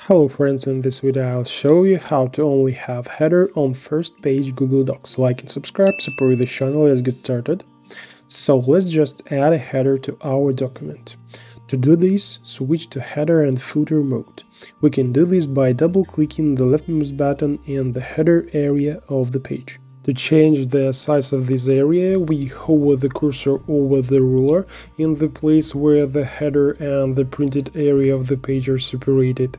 Hello friends, in this video I'll show you how to only have header on first page Google Docs. Like and subscribe, support the channel. Let's get started. So let's just add a header to our document. To do this, switch to header and footer mode. We can do this by double-clicking the left mouse button in the header area of the page. To change the size of this area, we hover the cursor over the ruler in the place where the header and the printed area of the page are separated.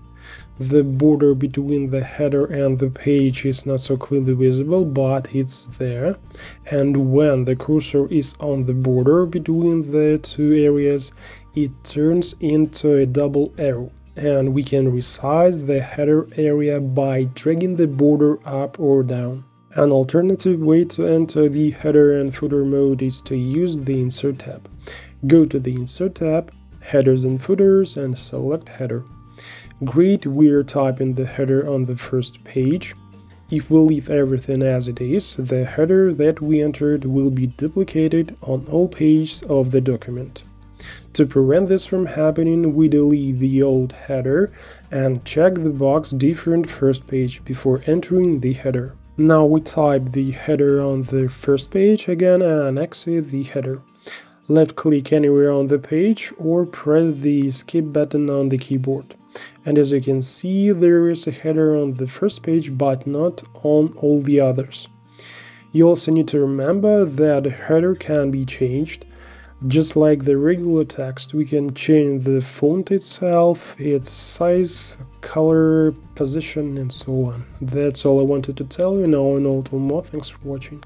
The border between the header and the page is not so clearly visible, but it's there. And when the cursor is on the border between the two areas, it turns into a double arrow. And we can resize the header area by dragging the border up or down. An alternative way to enter the header and footer mode is to use the Insert tab. Go to the Insert tab, Headers and Footers, and select Header. Great, we're typing the header on the first page. If we leave everything as it is, the header that we entered will be duplicated on all pages of the document. To prevent this from happening, we delete the old header and check the box Different First Page before entering the header. Now we type the header on the first page again and exit the header. Left-click anywhere on the page or press the Escape button on the keyboard. And as you can see, there is a header on the first page but not on all the others. You also need to remember that a header can be changed. Just like the regular text, we can change the font itself, its size, color, position, and so on. That's all I wanted to tell you. Now I know a little more. Thanks for watching.